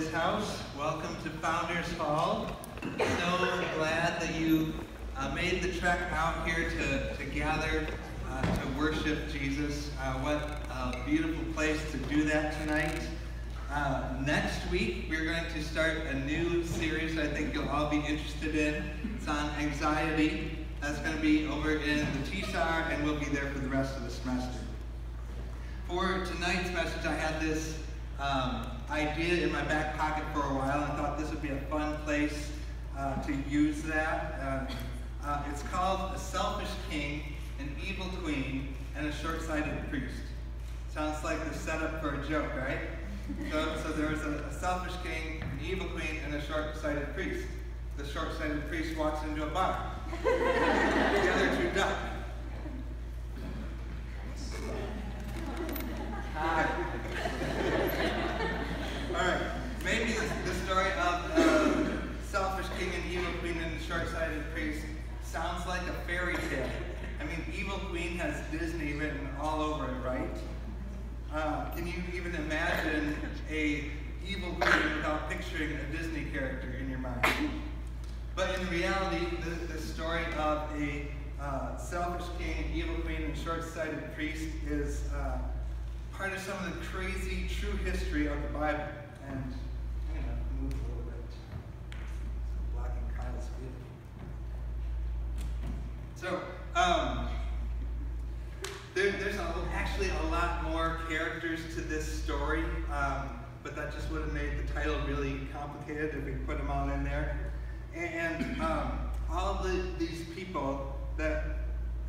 this house. Welcome to Founders Hall. So glad that you made the trek out here to gather to worship Jesus. What a beautiful place to do that tonight. Next week, we're going to start a new series I think you'll all be interested in. It's on anxiety. That's going to be over in the TSAR, and we'll be there for the rest of the semester. For tonight's message, I had this idea in my back pocket for a while, and I thought this would be a fun place to use that. It's called A Selfish King, an Evil Queen, and a Short-Sighted Priest. Sounds like the setup for a joke, right? So there's a selfish king, an evil queen, and a short-sighted priest. The short-sighted priest walks into a bar. The other two duck. All right. Maybe the story of selfish king and evil queen and the short-sighted priest sounds like a fairy tale. I mean, evil queen has Disney written all over it, right? Can you even imagine a evil queen without picturing a Disney character in your mind? But in reality, the story of a selfish king, an evil queen, and short-sighted priest is part of some of the crazy true history of the Bible. And I'm going to move a little bit. I'm blocking Kyle's view. So, there's actually a lot more characters to this story, but that just would have made the title really complicated if we put them all in there. And all of these people that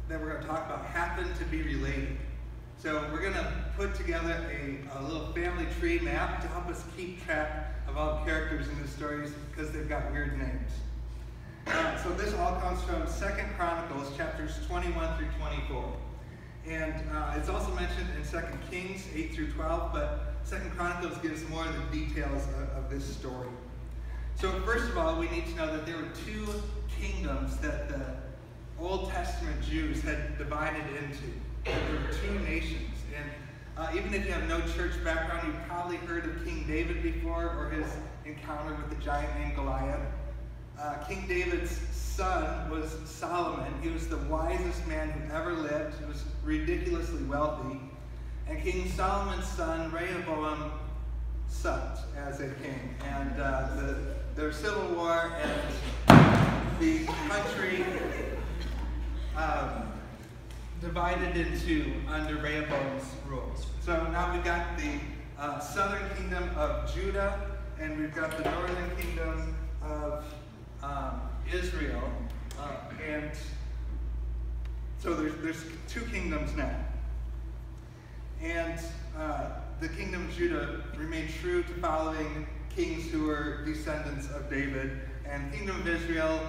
we're going to talk about happen to be related. So we're going to put together a little family tree map to help us keep track of all the characters in the stories because they've got weird names. So this all comes from 2 Chronicles, chapters 21 through 24. And it's also mentioned in 2 Kings 8 through 12, but 2 Chronicles gives more of the details of this story. So first of all, we need to know that there were two kingdoms that the Old Testament Jews had divided into. There were two nations. And even if you have no church background, you've probably heard of King David before or his encounter with the giant named Goliath. King David's son was Solomon. He was the wisest man who ever lived. He was ridiculously wealthy. And King Solomon's son, Rehoboam, sucked as a king. And their civil war and the country divided into under Rehoboam's rule. So now we've got the southern kingdom of Judah, and we've got the northern kingdom of Israel, and so there's two kingdoms now. And the kingdom of Judah remained true to following kings who were descendants of David, and the kingdom of Israel,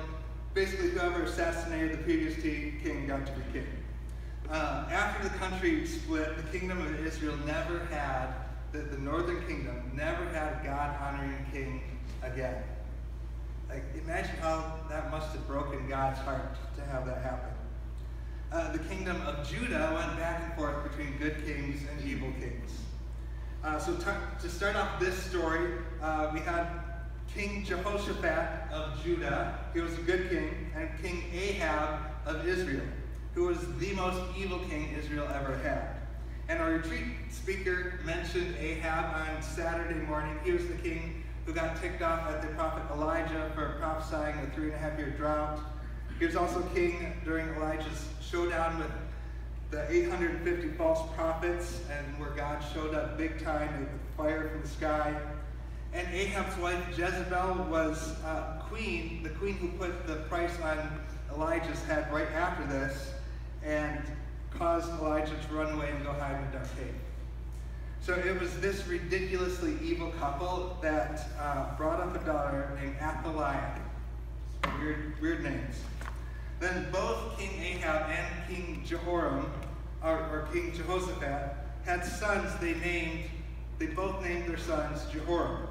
basically whoever assassinated the previous king got to be king. After the country split, the kingdom of Israel never had, the northern kingdom never had a God-honoring king again. Like, imagine how that must have broken God's heart to have that happen. The kingdom of Judah went back and forth between good kings and evil kings. So to start off this story, we had King Jehoshaphat of Judah. He was a good king, and King Ahab of Israel, who was the most evil king Israel ever had. And our retreat speaker mentioned Ahab on Saturday morning. He was the king who got ticked off at the prophet Elijah for prophesying a 3.5-year drought. He was also king during Elijah's showdown with the 850 false prophets, and where God showed up big time with fire from the sky. And Ahab's wife Jezebel was the queen who put the price on Elijah's head right after this, and caused Elijah to run away and go hide in a dark cave. So it was this ridiculously evil couple that brought up a daughter named Athaliah. Weird names. Then both King Ahab and King Jehoram, or King Jehoshaphat, had sons they both named their sons Jehoram,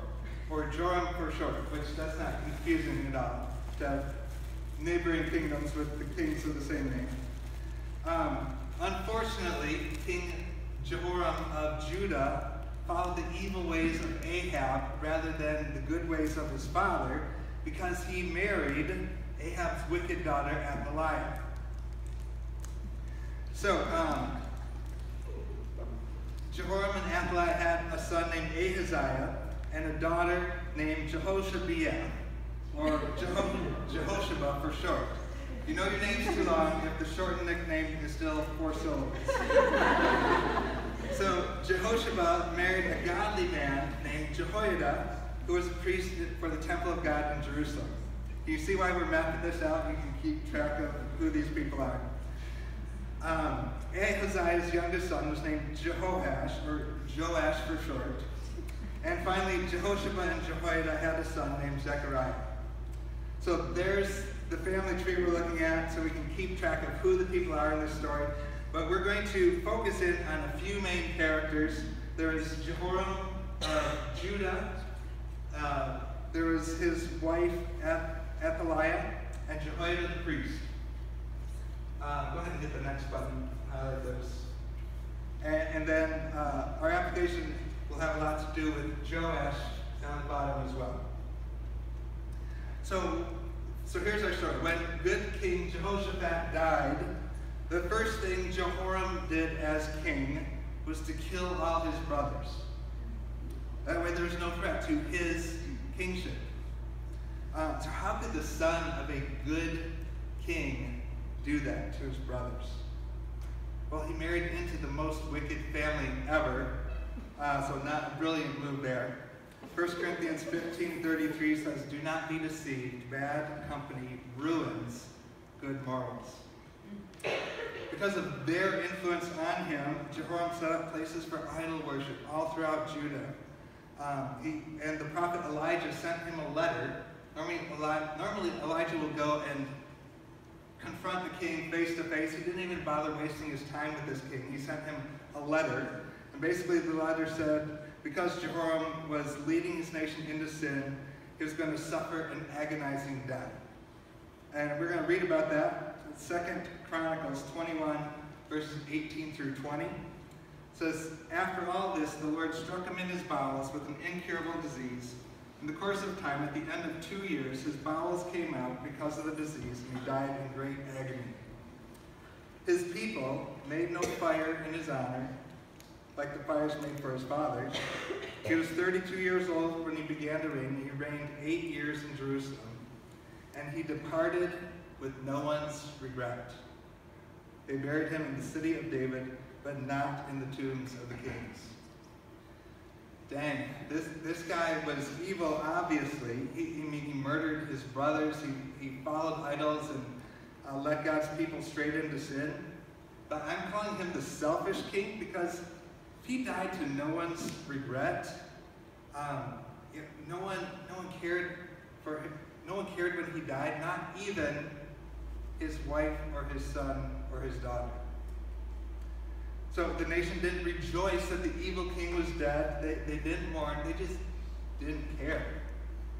or Joram for short, which that's not confusing at all, to have neighboring kingdoms with the kings of the same name. Unfortunately, King Jehoram of Judah followed the evil ways of Ahab rather than the good ways of his father, because he married Ahab's wicked daughter Athaliah. So, Jehoram and Athaliah had a son named Ahaziah and a daughter named Jehoshabeah, or Jehosheba for short. You know your name's too long if the shortened nickname is still 4 syllables. So Jehosheba married a godly man named Jehoiada, who was a priest for the temple of God in Jerusalem. You see why we're mapping this out? You can keep track of who these people are. Ahaziah's youngest son was named Jehoash, or Joash for short. And finally, Jehosheba and Jehoiada had a son named Zechariah. So there's the family tree we're looking at, so we can keep track of who the people are in this story. But we're going to focus in on a few main characters. There is Jehoram of Judah. There was his wife Athaliah, and Jehoiada the priest. Go ahead and hit the next button. Highlight those. And then our application will have a lot to do with Joash down the bottom as well. So here's our story. When good King Jehoshaphat died, the first thing Jehoram did as king was to kill all his brothers. That way there was no threat to his kingship. So how could the son of a good king do that to his brothers? Well, he married into the most wicked family ever, so not a brilliant move there. 1 Corinthians 15:33 says, "Do not be deceived. Bad company ruins good morals." Because of their influence on him, Jehoram set up places for idol worship all throughout Judah. And the prophet Elijah sent him a letter. Normally Elijah will go and confront the king face to face. He didn't even bother wasting his time with this king. He sent him a letter. And basically the letter said, because Jehoram was leading his nation into sin, he was going to suffer an agonizing death. And we're going to read about that. 2 Chronicles 21, verses 18 through 20. It says, "After all this, the Lord struck him in his bowels with an incurable disease. In the course of time, at the end of 2 years, his bowels came out because of the disease, and he died in great agony. His people made no fire in his honor, like the fires made for his fathers. He was 32 years old when he began to reign. He reigned 8 years in Jerusalem, and he departed with no one's regret. They buried him in the city of David, but not in the tombs of the kings." Dang, this guy was evil, obviously. He murdered his brothers. He followed idols and led God's people straight into sin. But I'm calling him the selfish king because if he died to no one's regret, no one cared for him. No one cared when he died, not even his wife or his son or his daughter. So the nation didn't rejoice that the evil king was dead. They didn't mourn. They just didn't care.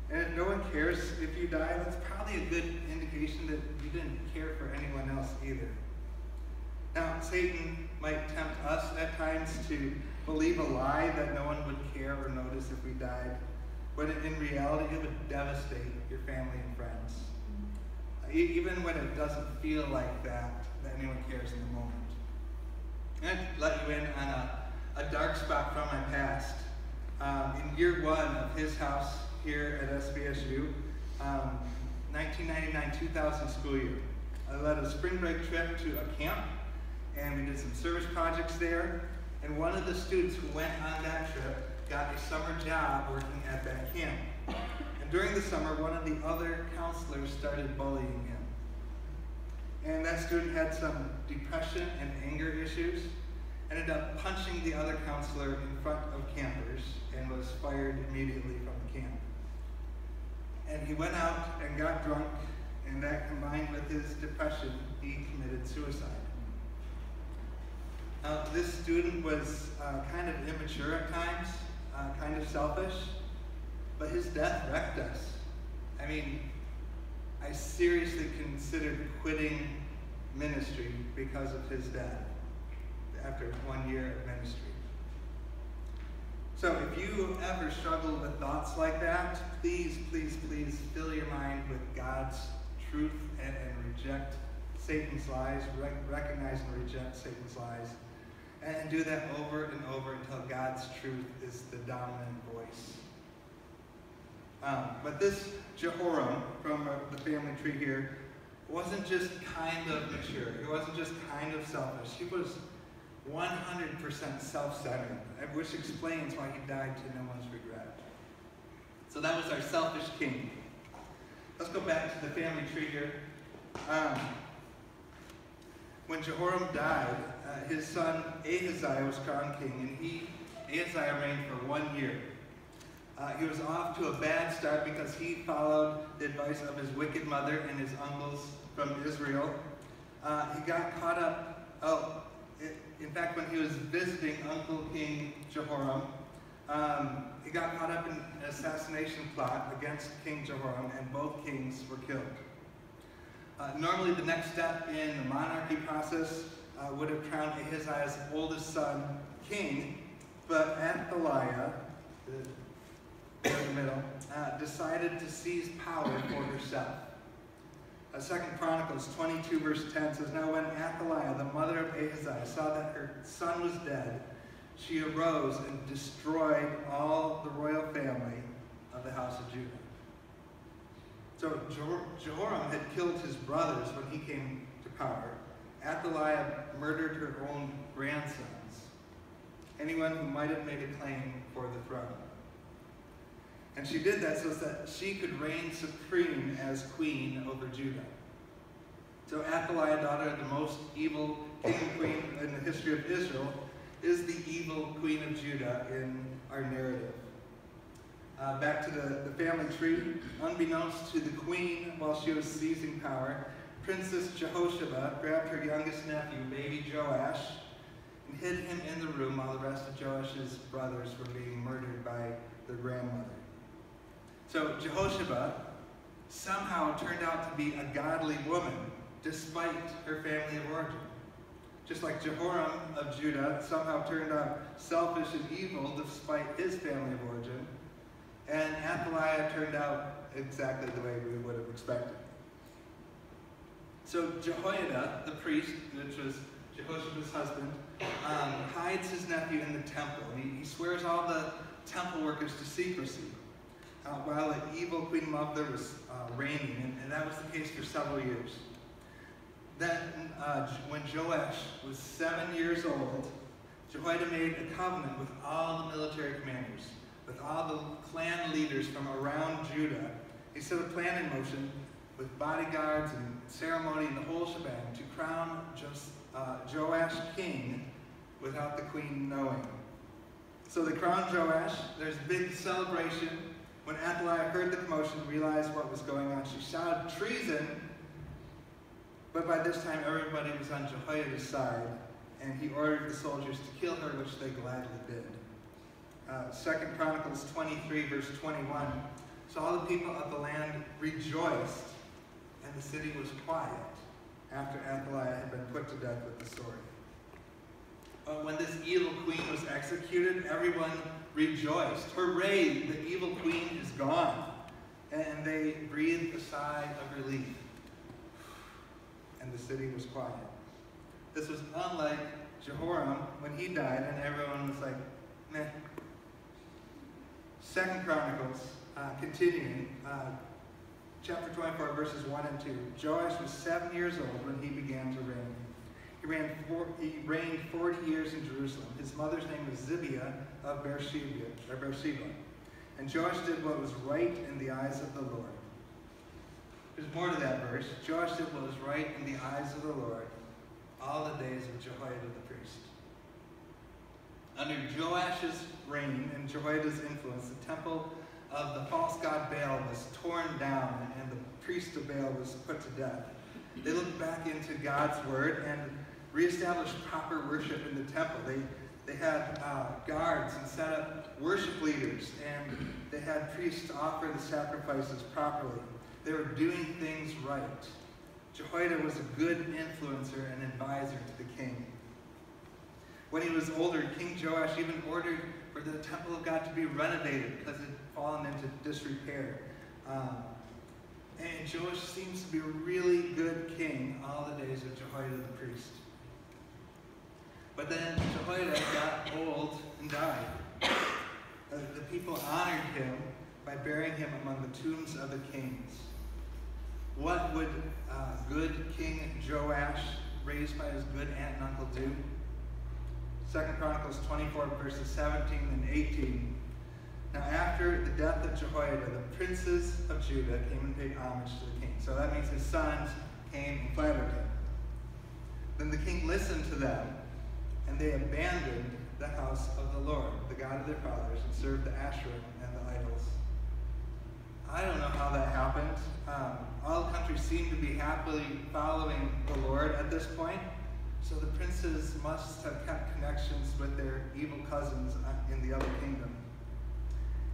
And if no one cares if you die, that's probably a good indication that you didn't care for anyone else either. Now, Satan might tempt us at times to believe a lie that no one would care or notice if we died, when in reality it would devastate your family and friends. Even when it doesn't feel like that anyone cares in the moment. I'm going to let you in on a dark spot from my past. In year one of his house here at SVSU, 1999-2000 school year, I led a spring break trip to a camp, and we did some service projects there. And one of the students who went on that trip got a summer job working at that camp. And during the summer, one of the other counselors started bullying him. And that student had some depression and anger issues, ended up punching the other counselor in front of campers, and was fired immediately from the camp. And he went out and got drunk, and that combined with his depression, he committed suicide. Now, this student was kind of immature at times, kind of selfish, but his death wrecked us. I mean, I seriously considered quitting ministry because of his death after 1 year of ministry. So if you ever struggle with thoughts like that, please, please, please fill your mind with God's truth and reject Satan's lies, recognize and reject Satan's lies, and do that over and over until God's truth is the dominant voice. But this Jehoram from the family tree here wasn't just kind of mature. He wasn't just kind of selfish. He was 100% self-centered, which explains why he died to no one's regret. So that was our selfish king. Let's go back to the family tree here. When Jehoram died, his son Ahaziah was crowned king, and Ahaziah reigned for 1 year. He was off to a bad start because he followed the advice of his wicked mother and his uncles from Israel. He got caught up, in fact, when he was visiting Uncle King Jehoram, he got caught up in an assassination plot against King Jehoram, and both kings were killed. Normally, the next step in the monarchy process would have crowned Ahaziah's oldest son king, but Athaliah, in the middle, decided to seize power for herself. 2 Chronicles 22 verse 10 says, "Now when Athaliah, the mother of Ahaziah, saw that her son was dead, she arose and destroyed all the royal family of the house of Judah." So Jehoram had killed his brothers when he came to power. Athaliah murdered her own grandsons, anyone who might have made a claim for the throne. And she did that so that she could reign supreme as queen over Judah. So Athaliah, daughter of the most evil king and queen in the history of Israel, is the evil queen of Judah in our narrative. Back to the family tree. Unbeknownst to the queen, while she was seizing power, Princess Jehosheba grabbed her youngest nephew, baby Joash, and hid him in the room while the rest of Joash's brothers were being murdered by their grandmother. So Jehosheba somehow turned out to be a godly woman, despite her family of origin. Just like Jehoram of Judah somehow turned out selfish and evil despite his family of origin, and Athaliah turned out exactly the way we would have expected. So Jehoiada, the priest, which was Jehoshaba's husband, hides his nephew in the temple. He swears all the temple workers to secrecy, while the evil queen mother was reigning, and that was the case for several years. Then, when Joash was 7 years old, Jehoiada made a covenant with all the military commanders, with all the clan leaders from around Judah. He set a plan in motion with bodyguards and ceremony and the whole shebang to crown Joash king without the queen knowing. So they crowned Joash. There's a big celebration. When Athaliah heard the commotion and realized what was going on, she shouted treason. But by this time, everybody was on Jehoiada's side, and he ordered the soldiers to kill her, which they gladly did. 2 Chronicles 23, verse 21. So all the people of the land rejoiced, and the city was quiet after Athaliah had been put to death with the sword. When this evil queen was executed, everyone rejoiced. Hooray, the evil queen is gone. And they breathed a sigh of relief. And the city was quiet. This was unlike Jehoram when he died and everyone was like, meh. 2 Chronicles, continuing, chapter 24, verses 1 and 2. Joash was 7 years old when he began to reign. He reigned 40 years in Jerusalem. His mother's name was Zibiah of Beersheba. And Joash did what was right in the eyes of the Lord. There's more to that verse. Joash did what was right in the eyes of the Lord all the days of Jehoiada the priest. Under Joash's reign and Jehoiada's influence, the temple of the false god Baal was torn down and the priest of Baal was put to death. They looked back into God's word and reestablished proper worship in the temple. They had guards and set up worship leaders, and they had priests offer the sacrifices properly. They were doing things right. Jehoiada was a good influencer and advisor to the king. When he was older, King Joash even ordered for the temple of God to be renovated because it had fallen into disrepair. And Joash seems to be a really good king all the days of Jehoiada the priest. But then Jehoiada got old and died. The people honored him by burying him among the tombs of the kings. What would good King Joash, raised by his good aunt and uncle, do? 2 Chronicles 24, verses 17 and 18. Now after the death of Jehoiada, the princes of Judah came and paid homage to the king. So that means his sons came and flattered him. Then the king listened to them, and they abandoned the house of the Lord, the God of their fathers, and served the Asherah and the idols. I don't know how that happened. All countries seem to be happily following the Lord at this point. So the princes must have kept connections with their evil cousins in the other kingdom.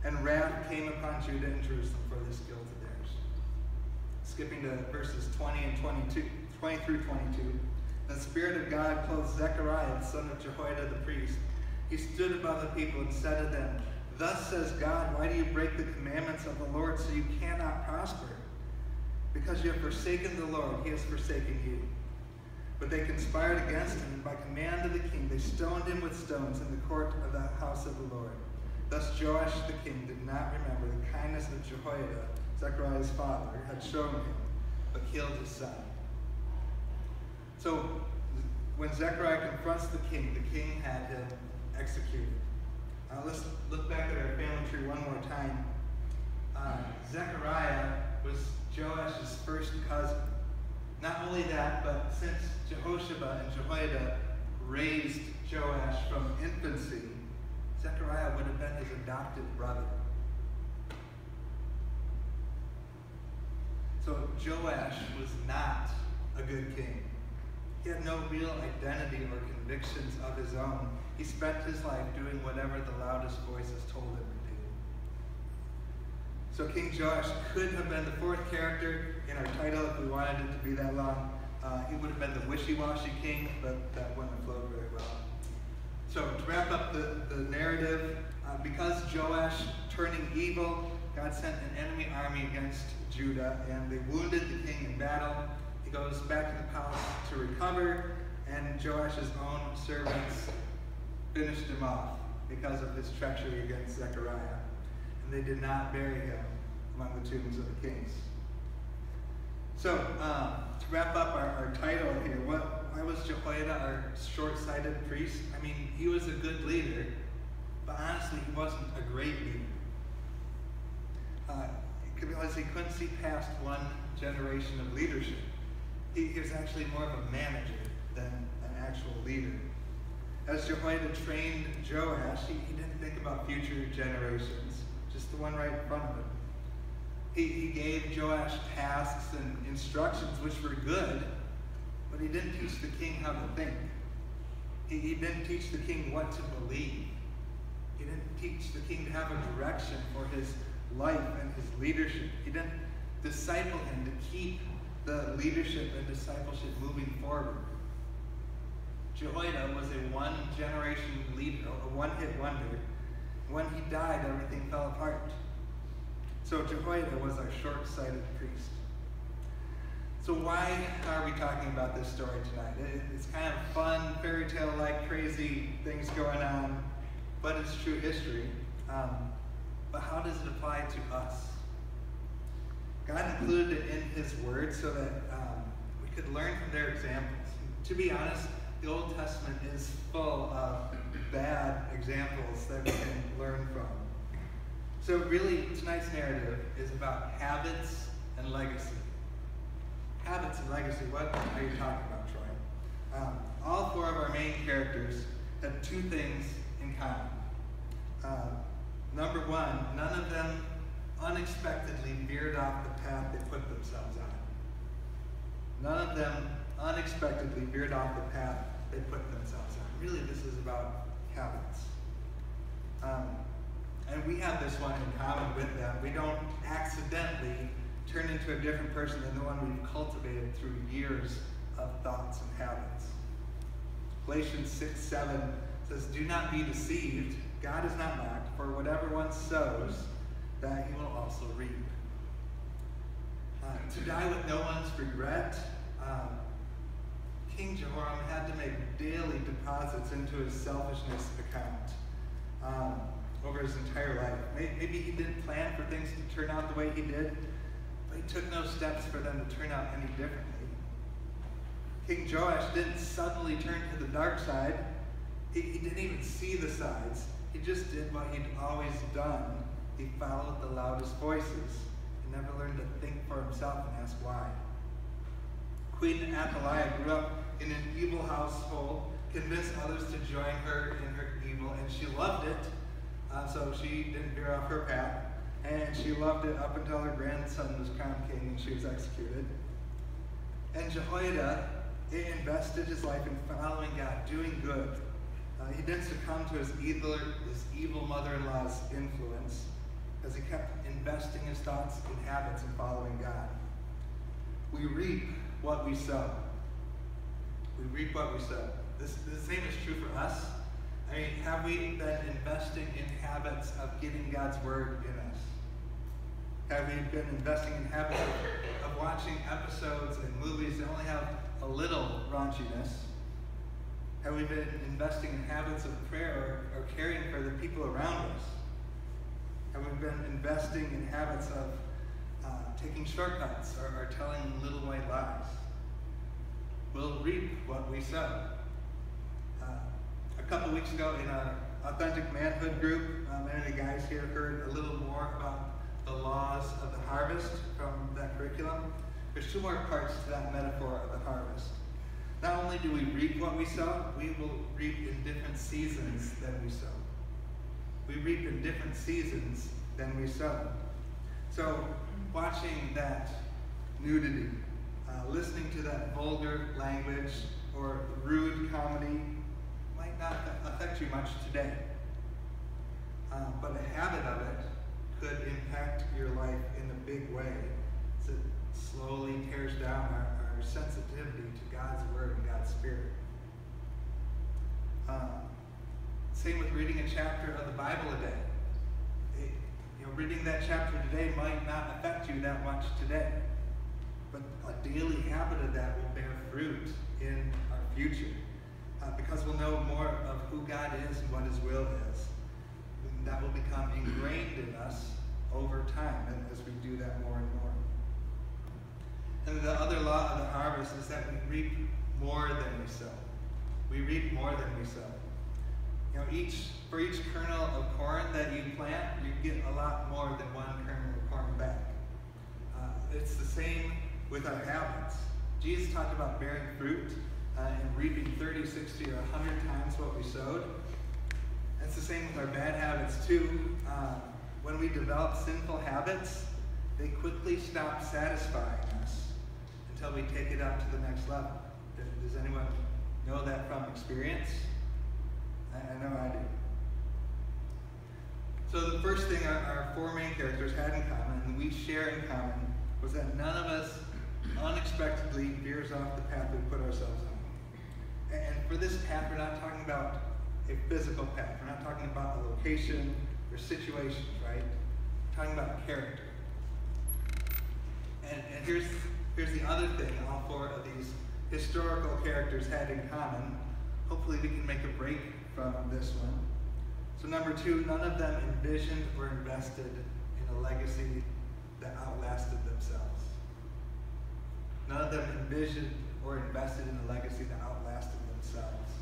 And wrath came upon Judah and Jerusalem for this guilt of theirs. Skipping to verses 20 through 22. The Spirit of God clothed Zechariah, the son of Jehoiada the priest. He stood above the people and said to them, "Thus says God, why do you break the commandments of the Lord so you cannot prosper? Because you have forsaken the Lord, he has forsaken you." But they conspired against him, and by command of the king, they stoned him with stones in the court of the house of the Lord. Thus Joash the king did not remember the kindness of Jehoiada, Zechariah's father, had shown him, but killed his son. So when Zechariah confronts the king had him executed. Let's look back at our family tree one more time. Zechariah was Joash's first cousin. Not only that, but since Jehoshaphat and Jehoiada raised Joash from infancy, Zechariah would have been his adopted brother. So Joash was not a good king. He had no real identity or convictions of his own. He spent his life doing whatever the loudest voices told him to do. So King Joash could have been the fourth character in our title if we wanted it to be that long. He would have been the wishy-washy king, but that wouldn't have flowed very well. So to wrap up the narrative, because Joash turning evil, God sent an enemy army against Judah, and they wounded the king in battle. He goes back to the palace to recover, and Joash's own servants finished him off because of his treachery against Zechariah. And they did not bury him among the tombs of the kings. So, to wrap up our title here, why was Jehoiada our short-sighted priest? I mean, he was a good leader, but honestly, he wasn't a great leader. Because he couldn't see past one generation of leadership. He was actually more of a manager than an actual leader. As Jehoiada trained Joash, he didn't think about future generations, just the one right in front of him. He gave Joash tasks and instructions which were good, but he didn't teach the king how to think. He didn't teach the king what to believe. He didn't teach the king to have a direction for his life and his leadership. He didn't disciple him to keep the leadership and discipleship moving forward. Jehoiada was a one-generation leader, a one-hit wonder. When he died, everything fell apart. So Jehoiada was our short-sighted priest. So why are we talking about this story tonight? It's kind of fun, fairy tale-like, crazy things going on, but it's true history. But how does it apply to us? God included it in his word so that we could learn from their examples. To be honest, the Old Testament is full of bad examples that we can learn from. So really, tonight's narrative is about habits and legacy. Habits and legacy, what are you talking about, Troy? All four of our main characters have two things in common. Number one, none of them unexpectedly veered off the path they put themselves on. None of them unexpectedly veered off the path they put themselves on. Really, this is about habits. And we have this one in common with them. We don't accidentally turn into a different person than the one we've cultivated through years of thoughts and habits. Galatians 6:7 says, "Do not be deceived. God is not mocked, for whatever one sows, that he will also reap." To die with no one's regret, King Jehoram had to make daily deposits into his selfishness account over his entire life. Maybe he didn't plan for things to turn out the way he did, but he took no steps for them to turn out any differently. King Joash didn't suddenly turn to the dark side. He didn't even see the sides. He just did what he'd always done. He followed the loudest voices. He never learned to think for himself and ask why. Queen Athaliah grew up in an evil household, convinced others to join her in her evil, and she loved it, so she didn't veer off her path. And she loved it up until her grandson was crowned king and she was executed. And Jehoiada invested his life in following God, doing good. He didn't succumb to his evil mother-in-law's influence, as he kept investing his thoughts and habits in following God. We reap what we sow. We reap what we sow. The same is true for us. I mean, have we been investing in habits of getting God's word in us? Have we been investing in habits of watching episodes and movies that only have a little raunchiness? Have we been investing in habits of prayer or caring for the people around us? Have we been investing in habits of taking shortcuts or telling little white lies? We'll reap what we sow. A couple weeks ago in our Authentic Manhood group, many of the guys here heard a little more about the laws of the harvest from that curriculum. There's two more parts to that metaphor of the harvest. Not only do we reap what we sow, we will reap in different seasons than we sow. We reap in different seasons than we sow. So watching that nudity, listening to that vulgar language or rude comedy might not affect you much today. But a habit of it could impact your life in a big way. So it slowly tears down our sensitivity to God's word and God's spirit. Same with reading a chapter of the Bible a day. Reading that chapter today might not affect you that much today, but a daily habit of that will bear fruit in our future, because we'll know more of who God is and what his will is. And that will become ingrained in us over time as we do that more and more. And the other law of the harvest is that we reap more than we sow. We reap more than we sow. For each kernel of corn that you plant, you get a lot more than one kernel of corn back. It's the same with our habits. Jesus talked about bearing fruit and reaping 30, 60, or 100 times what we sowed. It's the same with our bad habits too. When we develop sinful habits, they quickly stop satisfying us until we take it up to the next level. Does anyone know that from experience? I know I do. So the first thing our four main characters had in common, and we share in common, was that none of us unexpectedly veers off the path we put ourselves on. And for this path, we're not talking about a physical path. We're not talking about a location or situations, right? We're talking about character. And here's the other thing all four of these historical characters had in common. Hopefully we can make a break from this one. So number two, none of them envisioned or invested in a legacy that outlasted themselves. None of them envisioned or invested in a legacy that outlasted themselves.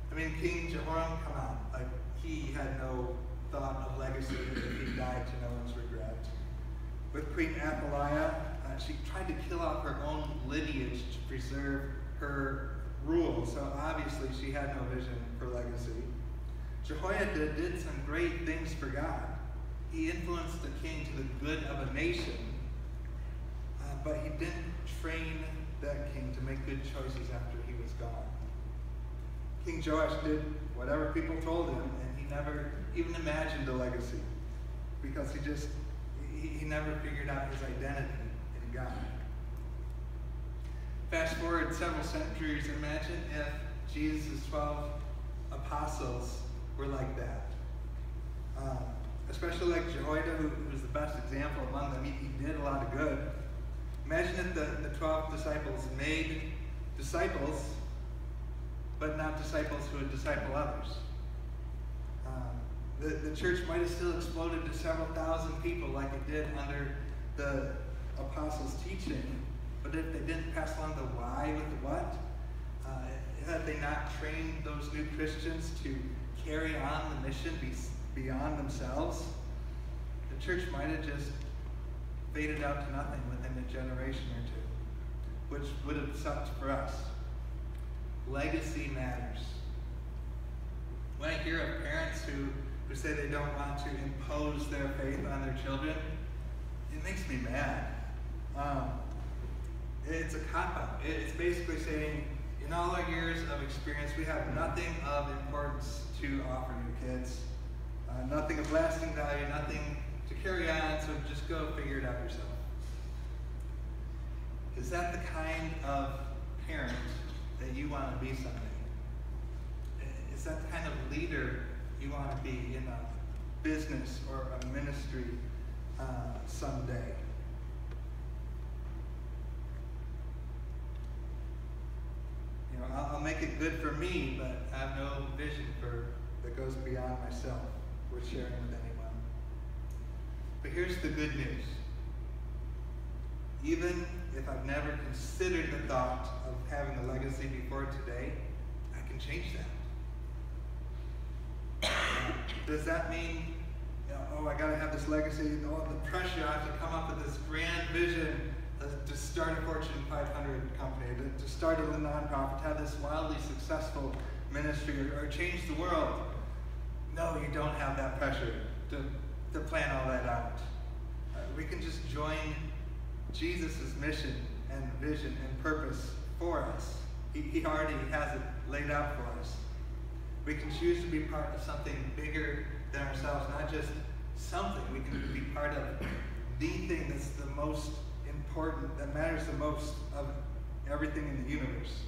I mean, King Jehoram, come on. He had no thought of legacy if he died to no one's regret. With Queen Athaliah, she tried to kill off her own lineage to preserve her rule, so obviously she had no vision for legacy. Jehoiada did some great things for God. He influenced the king to the good of a nation, but he didn't train that king to make good choices after he was gone. King Joash did whatever people told him, and he never even imagined a legacy, because he never figured out his identity God. Fast forward several centuries, imagine if Jesus' 12 apostles were like that. Especially like Jehoiada, who was the best example among them. He did a lot of good. Imagine if the 12 disciples made disciples, but not disciples who would disciple others. The church might have still exploded to several thousand people like it did under the apostles' teaching, but if they didn't pass along the why with the what, had they not trained those new Christians to carry on the mission beyond themselves, the church might have just faded out to nothing within a generation or two, which would have sucked for us. Legacy matters. When I hear of parents who say they don't want to impose their faith on their children, it makes me mad. It's a cop-out. It's basically saying, in all our years of experience, we have nothing of importance to offer your kids. Nothing of lasting value, nothing to carry on, so just go figure it out yourself. Is that the kind of parent that you want to be someday? Is that the kind of leader you want to be in a business or a ministry someday? You know, I'll make it good for me, but I have no vision that goes beyond myself worth sharing with anyone. But here's the good news. Even if I've never considered the thought of having a legacy before today, I can change that. Does that mean, I gotta have this legacy, the pressure, I have to come up with this grand vision to start a Fortune 500 company, to start a nonprofit, to have this wildly successful ministry, or change the world? No, you don't have that pressure to plan all that out. We can just join Jesus' mission and vision and purpose for us. He already has it laid out for us. We can choose to be part of something bigger than ourselves, not just something. We can be part of the thing that's the most important, that matters the most of everything in the universe.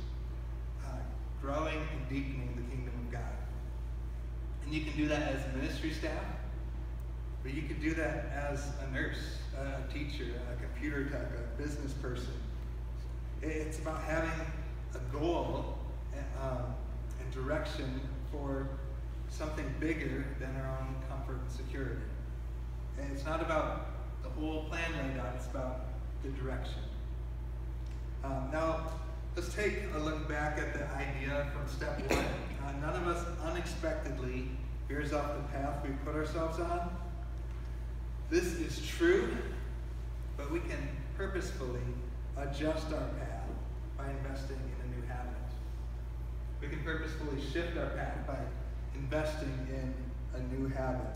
Growing and deepening the kingdom of God. And you can do that as ministry staff, but you could do that as a nurse, a teacher, a computer tech, a business person. It's about having a goal and direction for something bigger than our own comfort and security. And it's not about the whole plan laid out, it's about the direction. Now, let's take a look back at the idea from step one. None of us unexpectedly veers off the path we put ourselves on. This is true, but we can purposefully adjust our path by investing in a new habit. We can purposefully shift our path by investing in a new habit.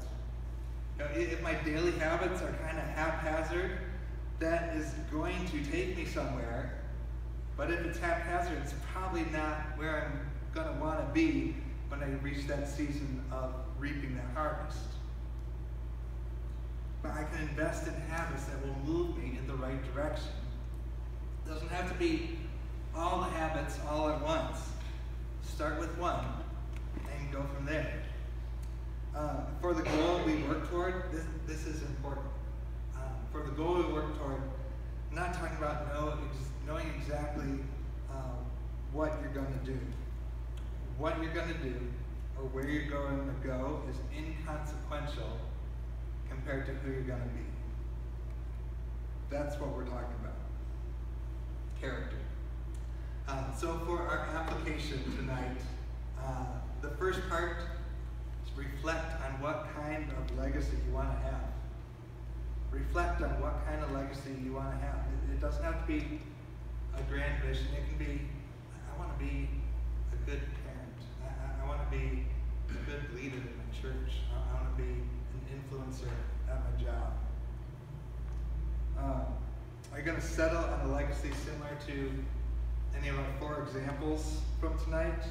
Now, if my daily habits are kind of haphazard, that is going to take me somewhere. But if it's haphazard, it's probably not where I'm going to want to be when I reach that season of reaping that harvest. But I can invest in habits that will move me in the right direction. It doesn't have to be all the habits all at once. Start with one and go from there. For the goal we work toward, this is important. For the goal we work toward, I'm not talking about knowing exactly what you're going to do. What you're going to do or where you're going to go is inconsequential compared to who you're going to be. That's what we're talking about. Character. So for our application tonight, the first part is reflect on what kind of legacy you want to have. Reflect on what kind of legacy you want to have. It doesn't have to be a grand vision. It can be, I want to be a good parent. I want to be a good leader in my church. I want to be an influencer at my job. Are you going to settle on a legacy similar to any of our 4 examples from tonight?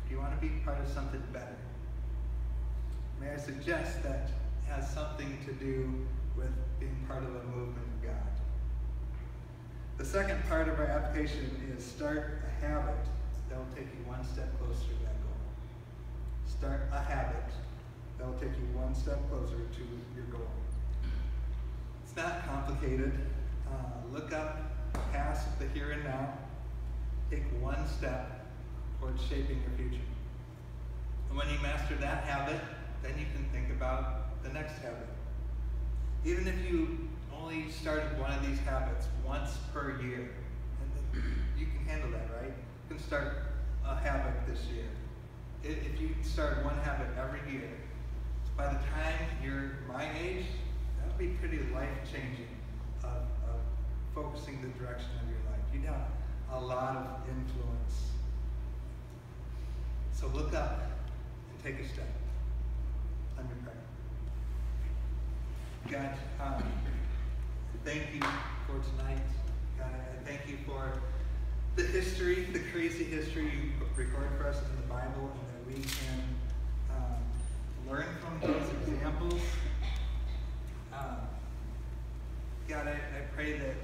Do you want to be part of something better? May I suggest that it has something to do with being part of a movement of God. The second part of our application is start a habit that will take you one step start a habit that will take you one step closer to your goal. It's not complicated. Look up past the here and now. Take one step towards shaping your future. And when you master that habit, then you can think about the next habit. Even if you only started one of these habits once per year, and you can handle that, right? You can start a habit this year. If you start one habit every year, by the time you're my age, that would be pretty life-changing of focusing the direction of your life. You'd have a lot of influence. So look up and take a step. Let me pray. God, thank you for tonight. God, I thank you for the history, the crazy history you record for us in the Bible, and that we can learn from those examples. God, I pray that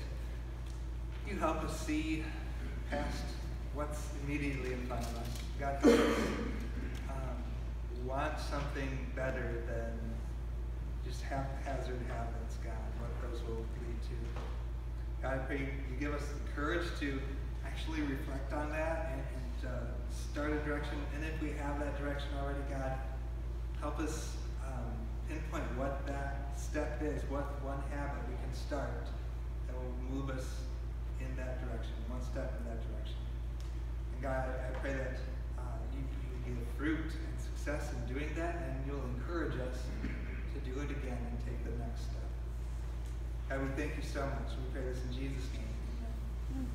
you help us see past what's immediately in front of us. God, help us want something better than just haphazard habits, God, what those will lead to. God, I pray you give us the courage to actually reflect on that and start a direction. And if we have that direction already, God, help us pinpoint what that step is, what one habit we can start that will move us in that direction, one step in that direction. And God, I pray that you give fruit and success in doing that, and you'll encourage us to do it again and take the next step. God, we thank you so much. We pray this in Jesus' name. Amen.